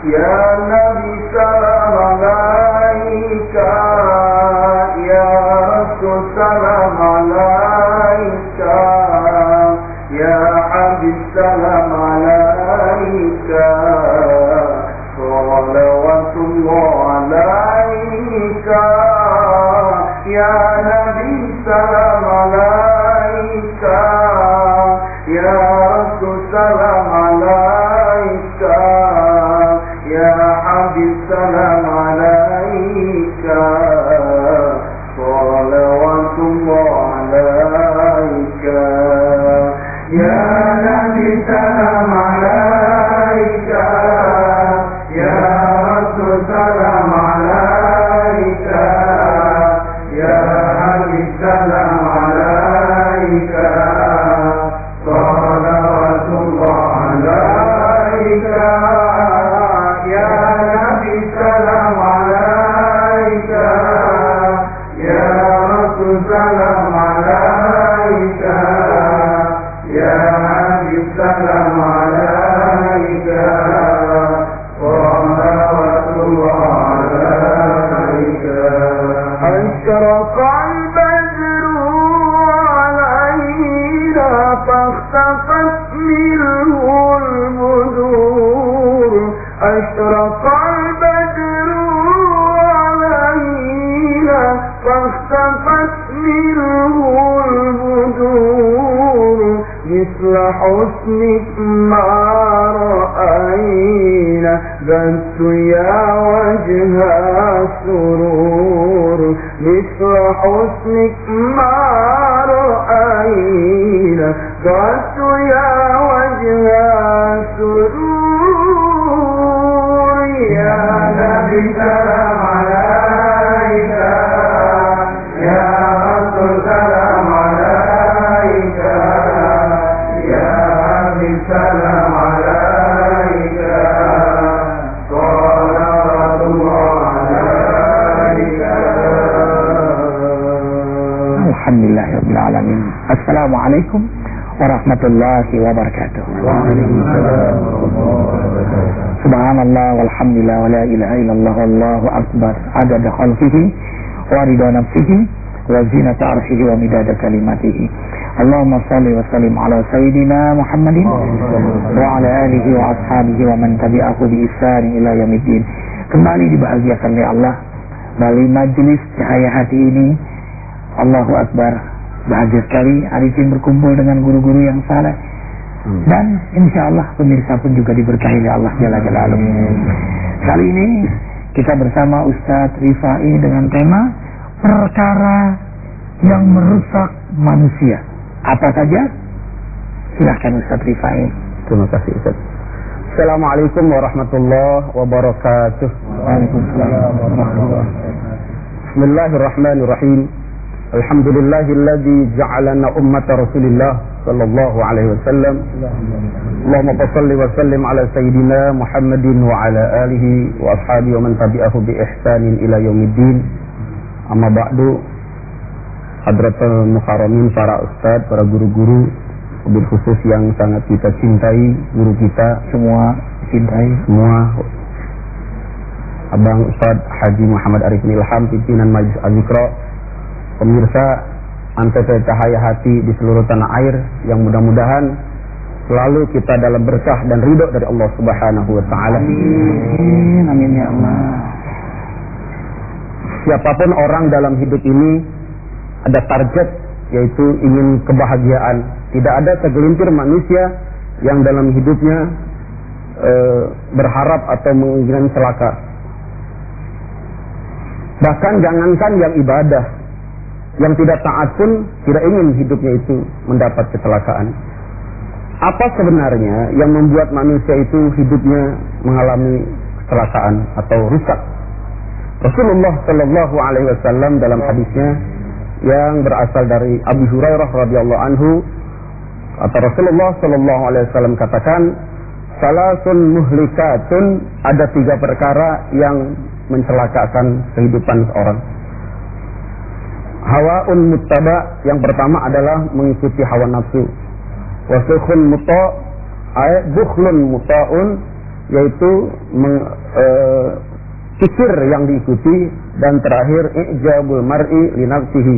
Ya Nabi salam alaika, Ya Rasul salam alaika, Ya Habib salam alaika, salawatullah alaika, Ya Nabi salam alaika, Ya Rasul salam alaika, Ya Habib salam alaika, salawatullah alaika, Ya Nabi salam alaika, Ya Rasul salam alaika, Ya Habib salam alaika, salawatullah alaika, Ya Nabi salam alaika, Ya Rasul salam alaika, Ya Habib salam alaika, salawatullah alaika. أشرق البدر علينا فاختفت منه البدور، أشرق البدر علينا فاختفت منه البدور، مثل حسنك ما رأينا بث يا وجه السرور، مثل حسنك ما رأينا بث يا وجه السرور، يا نبي سلام عليك، يا رسول سلام عليك، يا حبيب سلام عليك، صلوات الله عليك. Alhamdulillahirabbil alamin. Assalamualaikum warahmatullahi wabarakatuh. Waalaikumsalam. Subhanallah walhamdulillah wa la ilaha illallah wallahu akbar adada khalqihi wa ridha nafsihi wa zinata arshihi wa midada kalimatihi. Allahumma salli wa sallim ala sayyidina Muhammadin wa ala alihi wa ashabihi wa man tabi'ahu bi ihsan ila yaumiddin. Kembali dibahagiakan oleh Allah melalui majelis Cahaya Hati ini. Allahu Akbar, bahagia sekali hari ini berkumpul dengan guru-guru yang saleh. Dan insya Allah pemirsa pun juga diberkahi oleh Allah Jalla Jalaluhu. Kali ini kita bersama Ustadz Rifai dengan tema perkara yang merusak manusia. Apa saja? Silahkan Ustadz Rifai. Terima kasih Ustadz. Assalamualaikum warahmatullahi wabarakatuh. Waalaikumsalam warahmatullahi wabarakatuh. Bismillahirrahmanirrahim. Alhamdulillahilladzi ja'alana ummata Rasulillah sallallahu alaihi wasallam. Allahumma shalli wa sallim ala sayyidina Muhammadin wa ala alihi wa ashabihi wa man tabi'ahu bi ihsanin ila yaumiddin. Amma ba'du. Hadratul mukarramin, para ustadz, para guru-guru, wabil khusus yang sangat kita cintai, guru kita Semua cintai. semua, Abang Ustadz Haji Muhammad Arifin Ilham, pimpinan Majelis Al-Zikra, pemirsa Antv Cahaya Hati di seluruh tanah air, yang mudah-mudahan selalu kita dalam berkah dan ridho dari Allah Subhanahu wa taala. Amin, amin ya Allah. Siapapun orang dalam hidup ini ada target, yaitu ingin kebahagiaan. Tidak ada segelintir manusia yang dalam hidupnya berharap atau menginginkan celaka. Bahkan jangankan yang ibadah, yang tidak taat pun tidak ingin hidupnya itu mendapat kecelakaan. Apa sebenarnya yang membuat manusia itu hidupnya mengalami kecelakaan atau rusak? Rasulullah Shallallahu Alaihi Wasallam dalam hadisnya yang berasal dari Abu Hurairah radhiyallahu anhu, kata Rasulullah Shallallahu Alaihi Wasallam katakan, salasun muhlikatun, ada 3 perkara yang mencelakakan kehidupan seorang. Hawaun muttaba, yang pertama adalah mengikuti hawa nafsu. Wasukhun muta, bukhlun muta'un, yaitu kikir yang diikuti, dan terakhir ijabul mar'i li nafsihi,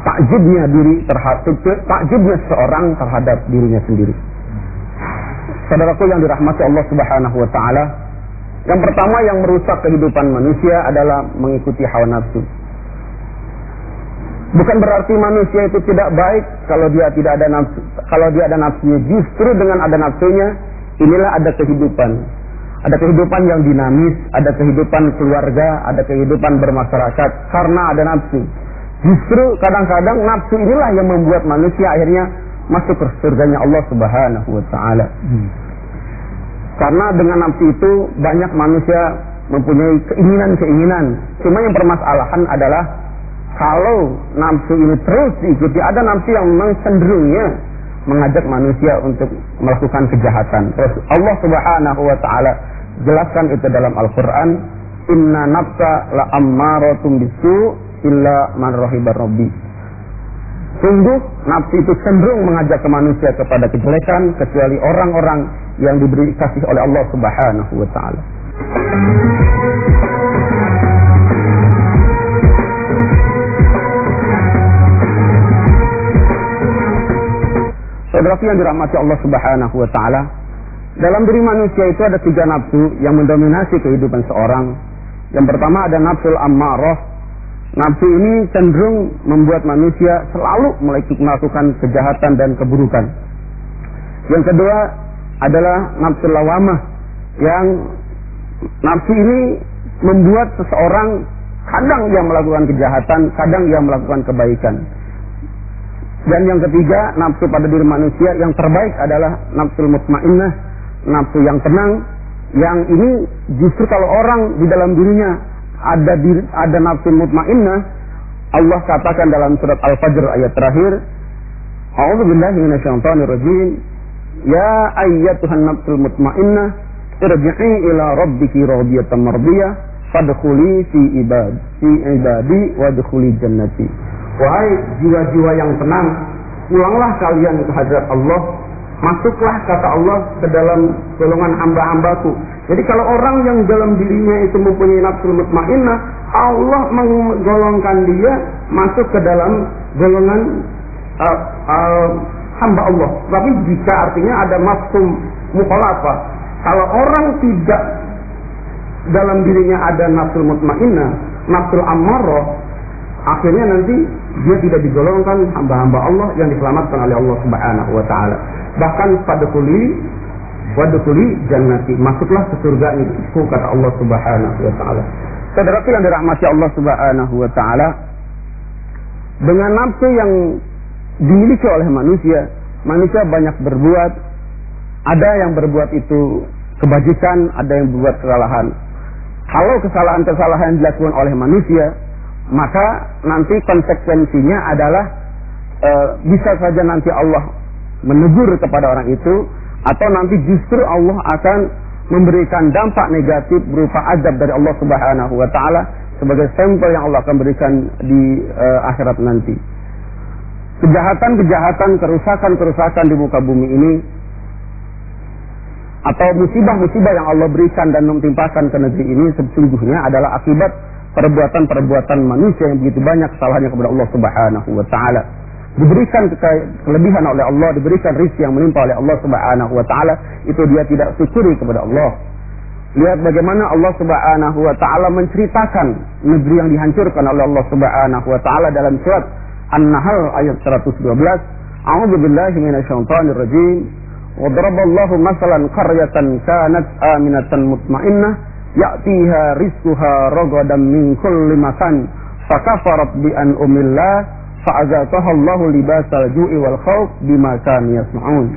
takjubnya seorang terhadap dirinya sendiri. Saudaraku yang dirahmati Allah Subhanahu wa taala, yang pertama yang merusak kehidupan manusia adalah mengikuti hawa nafsu. Bukan berarti manusia itu tidak baik kalau dia tidak ada nafsu, kalau dia ada nafsunya. Justru dengan ada nafsunya, inilah ada kehidupan. Ada kehidupan yang dinamis, ada kehidupan keluarga, ada kehidupan bermasyarakat karena ada nafsu. Justru kadang-kadang nafsu inilah yang membuat manusia akhirnya masuk ke surganya Allah Subhanahu wa taala. Karena dengan nafsu itu banyak manusia mempunyai keinginan-keinginan. Cuma yang permasalahan adalah kalau nafsu ini terus diikuti, ada nafsu yang memang cenderungnya mengajak manusia untuk melakukan kejahatan. Terus Allah Subhanahu wa taala jelaskan itu dalam Al-Qur'an, inna nafsa la ammaratum bisu illa man rahibar rabbi. Sungguh nafsu itu cenderung mengajak ke manusia kepada kejelekan kecuali orang-orang yang diberi kasih oleh Allah Subhanahu wa taala. Saudaraku yang dirahmati Allah Subhanahu wa taala, dalam diri manusia itu ada 3 nafsu yang mendominasi kehidupan seorang. Yang pertama ada nafsul ammarah. Nafsu ini cenderung membuat manusia selalu melakukan kejahatan dan keburukan. Yang kedua adalah nafsul lawamah, yang nafsu ini membuat seseorang kadang ia melakukan kejahatan, kadang ia melakukan kebaikan. Dan yang ketiga, nafsu pada diri manusia yang terbaik adalah nafsul mutmainnah, nafsu yang tenang, yang ini justru kalau orang di dalam dirinya ada nafsu mutmainnah, Allah katakan dalam surat Al-Fajr ayat terakhir, A'udzubillahi minasyaitonirrajim, ya ayyatuhan nafsul mutmainnah, irji'i ila rabbiki radiyatan mardiyah, fadkhuli fi ibadi wadkhuli jannati. Wahai jiwa-jiwa yang tenang, pulanglah kalian ke hadirat Allah, masuklah kata Allah ke dalam golongan hamba-hambaku. Jadi kalau orang yang dalam dirinya itu mempunyai nafsul mutmainnah, Allah menggolongkan dia masuk ke dalam golongan hamba Allah. Tapi jika artinya ada mafhum mukhalafah, kalau orang tidak dalam dirinya ada nafsul mutmainnah, nafsul ammarah, akhirnya nanti dia tidak digolongkan hamba-hamba Allah yang diselamatkan oleh Allah Subhanahu wa taala. Bahkan wadkhuli jannati, masuklah ke surga itu kata Allah Subhanahu wa taala. Saudaraku yang dirahmati Allah Subhanahu wa taala, dengan nafsu yang dimiliki oleh manusia banyak berbuat. Ada yang berbuat itu kebajikan, ada yang berbuat kesalahan. Kalau kesalahan-kesalahan dilakukan oleh manusia, maka nanti konsekuensinya adalah bisa saja nanti Allah menegur kepada orang itu, atau nanti justru Allah akan memberikan dampak negatif berupa azab dari Allah Subhanahu wa taala sebagai sampel yang Allah akan berikan di akhirat nanti. Kejahatan-kejahatan, kerusakan-kerusakan di muka bumi ini, atau musibah-musibah yang Allah berikan dan mentimpakan ke negeri ini sesungguhnya adalah akibat perbuatan-perbuatan manusia yang begitu banyak kesalahannya kepada Allah Subhanahu wa taala. Diberikan kelebihan oleh Allah, diberikan rizki yang menimpa oleh Allah Subhanahu wa taala, itu dia tidak syukuri kepada Allah. Lihat bagaimana Allah Subhanahu wa taala menceritakan negeri yang dihancurkan oleh Allah Subhanahu wa taala dalam surat An-Nahl ayat 112. A'udzubillahi minasyaitonir rajim. Wa daraballahu masalan qaryatan kanat aminatan mutmainnah ya'tiha rizquha ragadan min kulli makan fakafarat bi an'amillah fa'azaqaha Allahu libasal ju'i wal khauf bima kanu yasma'un.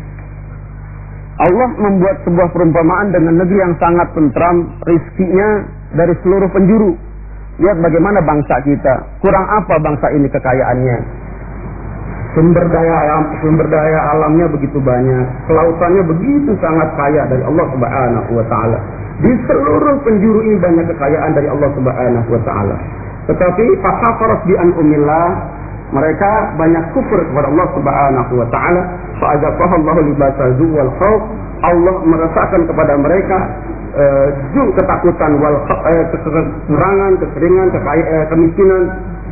Allah membuat sebuah perumpamaan dengan negeri yang sangat tentram, rizkinya dari seluruh penjuru. Lihat bagaimana bangsa kita, kurang apa bangsa ini kekayaannya. Sumber daya alamnya begitu banyak, kelautannya begitu sangat kaya dari Allah Subhanahu wa taala. Di seluruh penjuru ini banyak kekayaan dari Allah Subhanahu wa taala. Tetapi fakafarat bi an'amillah, Mereka banyak kufur kepada Allah Subhanahu wa taala. Fa'adzaqahallahu libasal ju' wal khauf. Allah merasakan kepada mereka ketakutan wal kekurangan, kekeringan, kemiskinan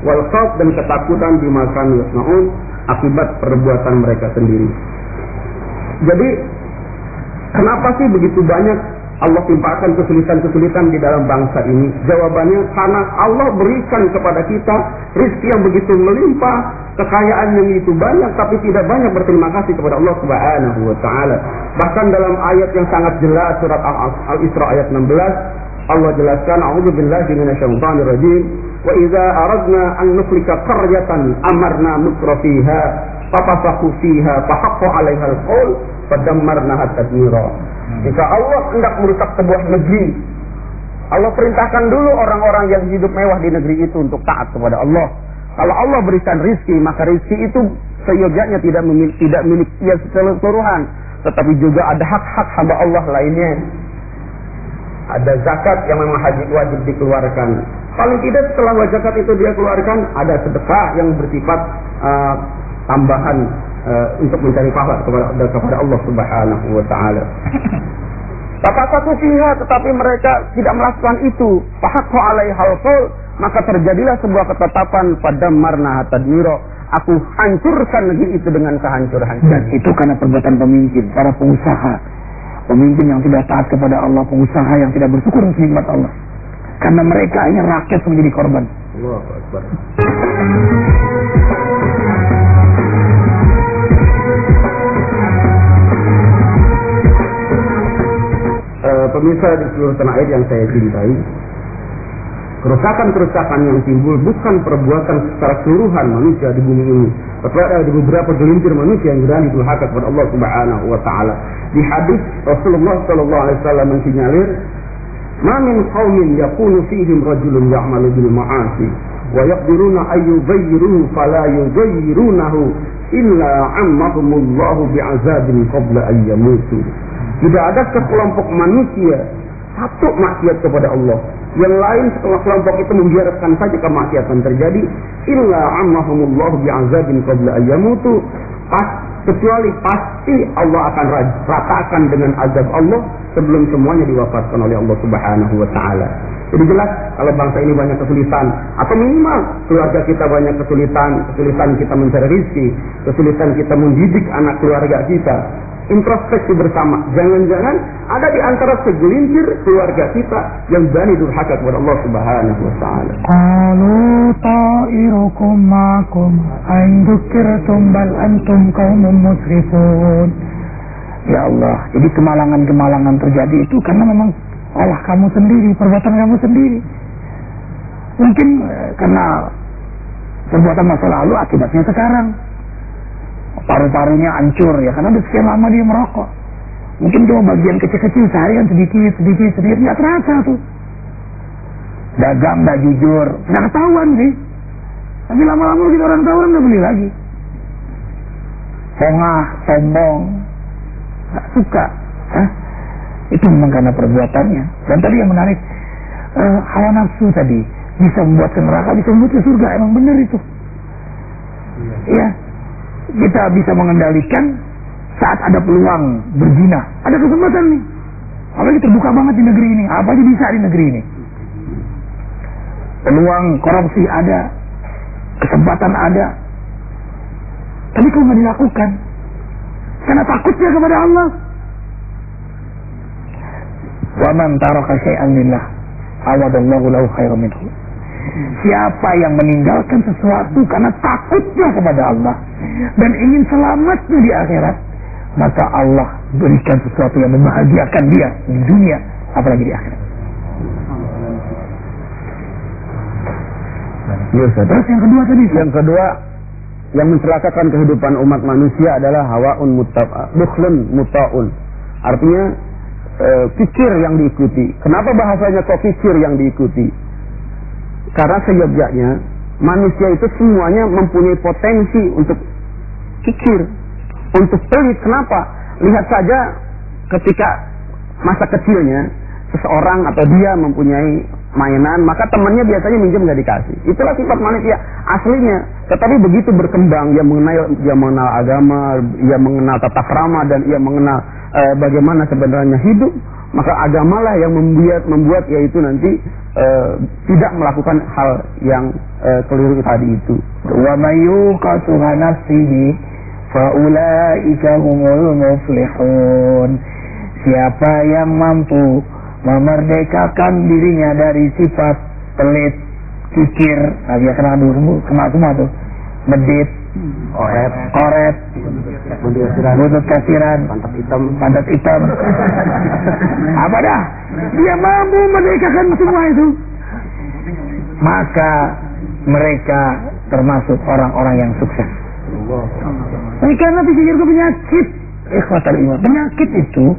wal khauf, dan ketakutan di makan yasnaun akibat perbuatan mereka sendiri. Jadi kenapa sih begitu banyak Allah timpakan kesulitan-kesulitan di dalam bangsa ini? Jawabannya karena Allah berikan kepada kita rezeki yang begitu melimpah, kekayaan yang begitu banyak, tapi tidak banyak berterima kasih kepada Allah Subhanahu wa taala. Bahkan dalam ayat yang sangat jelas surat Al-Isra ayat 16, Allah jelaskan, a'udzubillahi minasyaitonir rajim, wa idza aradna an nuflika qaryatan amarna mutrafiha fafasaku fiha fahaqqa 'alaiha al-qaul fadammarnaha tadmira. Jika Allah hendak merusak sebuah negeri, Allah perintahkan dulu orang-orang yang hidup mewah di negeri itu untuk taat kepada Allah. Kalau Allah berikan rizki, maka rizki itu seyogyanya tidak milik ia keseluruhan, tetapi juga ada hak-hak hamba Allah lainnya. Ada zakat yang memang wajib dikeluarkan. Paling tidak setelah zakat itu dia keluarkan, ada sedekah yang bersifat tambahan untuk mencari pahala kepada Allah Subhanahu wa taala. Satu fiha, tetapi mereka tidak melakukan itu. Fahaqqa 'alaihal qaul, maka terjadilah sebuah ketetapan fadammarnaha tadmira. Aku hancurkan negeri itu dengan kehancuran. Dan itu karena perbuatan pemimpin, para pengusaha. Pemimpin yang tidak taat kepada Allah, pengusaha yang tidak bersyukur atas nikmat Allah. Karena mereka ini rakyat menjadi korban. Allahu Akbar. Pemirsa di seluruh tanah air yang saya cintai, kerusakan-kerusakan yang timbul bukan perbuatan secara keseluruhan manusia di bumi ini, tetapi ada beberapa gelintir manusia yang berani durhaka kepada Allah Subhanahu wa taala. Di hadis Rasulullah sallallahu alaihi wasallam mensinyalir, "Ma min qaumin yakunu fihim rajulun ya'malu bil ma'asi wa yaqdiruna ay yughayyiruhu fala yughayyirunahu illa 'ammahumullahu bi'azabin qabla an yamutu." Tidak ada sekelompok manusia satu maksiat kepada Allah, yang lain setelah kelompok itu membiarkan saja kemaksiatan terjadi, illa ammahumullahu bi'azabin qabla ayyamutu, kecuali pasti Allah akan ratakan dengan azab Allah sebelum semuanya diwafatkan oleh Allah Subhanahu wa taala. Jadi jelas kalau bangsa ini banyak kesulitan, atau minimal keluarga kita banyak kesulitan kita mencari rezeki, kesulitan kita mendidik anak keluarga kita, introspeksi bersama. Jangan-jangan ada di antara segelintir keluarga kita yang berani durhaka kepada Allah Subhanahu wa taala. Qalu ta'irukum ma'akum ain dzukirtum bal antum qaumun musrifun. Ya Allah, jadi kemalangan-kemalangan terjadi itu karena memang olah kamu sendiri, perbuatan kamu sendiri. Mungkin karena perbuatan masa lalu, akibatnya sekarang paru-parunya hancur ya, karena udah sekian lama dia merokok. Mungkin cuma bagian kecil-kecil sehari kan sedikit nggak terasa tuh. Dagang nggak jujur, nggak ketahuan sih. Tapi lama-lama kita orang tahu nggak beli lagi. Pongah, sombong, nggak suka. Itu memang karena perbuatannya. Dan tadi yang menarik, hawa nafsu tadi bisa membuat ke neraka, bisa membuat ke surga. Emang benar itu. Ya. Kita bisa mengendalikan saat ada peluang berzina. Ada kesempatan nih. Apalagi terbuka banget di negeri ini. Apa aja bisa di negeri ini. Peluang korupsi ada. Kesempatan ada. Tapi kalau nggak dilakukan, karena takutnya kepada Allah. Wa man taraka syai'an lillah awadallahu lahu khairan minhu. Siapa yang meninggalkan sesuatu karena takutnya kepada Allah dan ingin selamatnya di akhirat, maka Allah berikan sesuatu yang membahagiakan dia di dunia, apalagi di akhirat. Terus yang kedua tadi, yang kedua yang mencelakakan kehidupan umat manusia adalah hawaun bukhlun muta'un. Artinya fikir yang diikuti. Kenapa bahasanya kok fikir yang diikuti? Karena seyogyanya manusia itu semuanya mempunyai potensi untuk fikir, untuk pelit. Kenapa? Lihat saja ketika masa kecilnya seseorang atau dia mempunyai mainan, maka temannya biasanya minjem nggak dikasih. Itulah sifat manusia aslinya. Tetapi begitu berkembang, ia mengenal agama, ia mengenal tata krama, dan ia mengenal bagaimana sebenarnya hidup, maka agamalah yang membuat yaitu nanti tidak melakukan hal yang keliru tadi itu. Wa mayyuqa shuha nafsihi faulaika humul muflihun. Siapa yang mampu memerdekakan dirinya dari sifat pelit, kikir, dia kena semua tuh, medit, koret, butut kasiran, pantat hitam, apa dah? Dia mampu memerdekakan semua itu, maka mereka termasuk orang-orang yang sukses. Karena pikir itu penyakit, ikhwatal iman. Penyakit itu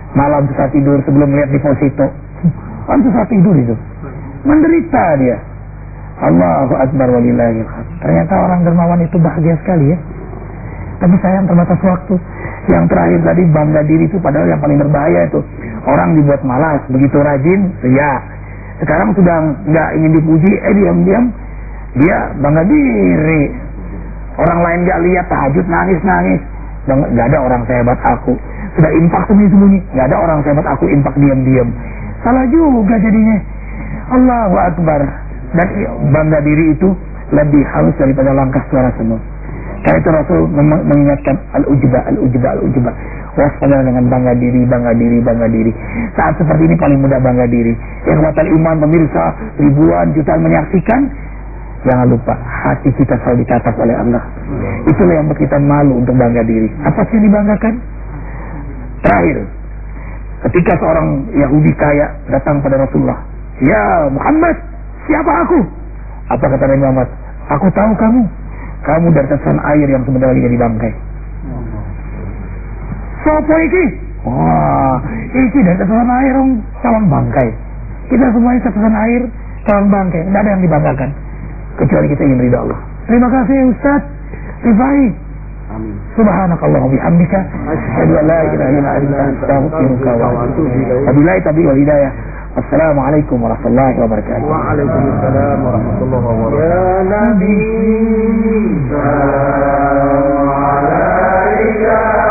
malam susah tidur sebelum lihat deposito, kan susah tidur itu, menderita dia. Allahu Akbar walillahil hamd. Ternyata orang dermawan itu bahagia sekali ya. Tapi sayang terbatas waktu. Yang terakhir tadi bangga diri itu padahal yang paling berbahaya itu. Orang dibuat malas, begitu rajin, ya. Sekarang sudah nggak ingin dipuji, diam-diam dia bangga diri. Orang lain nggak lihat tahajud nangis. Nggak ada orang sehebat aku. Sudah infak sembunyi-sembunyi, nggak ada orang sehebat aku infak diam-diam. Salah juga jadinya. Allahu Akbar. Dan bangga diri itu lebih halus daripada langkah suara semua. Karena itu Rasul mengingatkan al-ujba. Waspada dengan bangga diri. Saat seperti ini paling mudah bangga diri. Ikhwatal iman pemirsa, ribuan jutaan menyaksikan. Jangan lupa hati kita selalu dicatat oleh Allah. Itulah yang membuat kita malu untuk bangga diri. Apa sih yang dibanggakan? Terakhir, ketika seorang Yahudi kaya datang pada Rasulullah, "Ya Muhammad, siapa aku?" Apa kata Nabi Muhammad? "Aku tahu kamu dari tetesan air yang sebentar lagi jadi bangkai." Sopo iki? Wah, iki dari tetesan air yang calon bangkai. Kita semuanya tetesan air calon bangkai. Tidak ada yang dibanggakan kecuali kita ingin ridha Allah. Terima kasih Ustaz Rifai. Amin. Subhanakallahumma bihamdika asyhadu an la ilaha illa anta astaghfiruka wa atubu ilaik. Wabillahi taufiq wal hidayah. Assalamualaikum warahmatullahi wabarakatuh. Waalaikumsalam warahmatullahi wabarakatuh. Ya Nabi, salam alaika.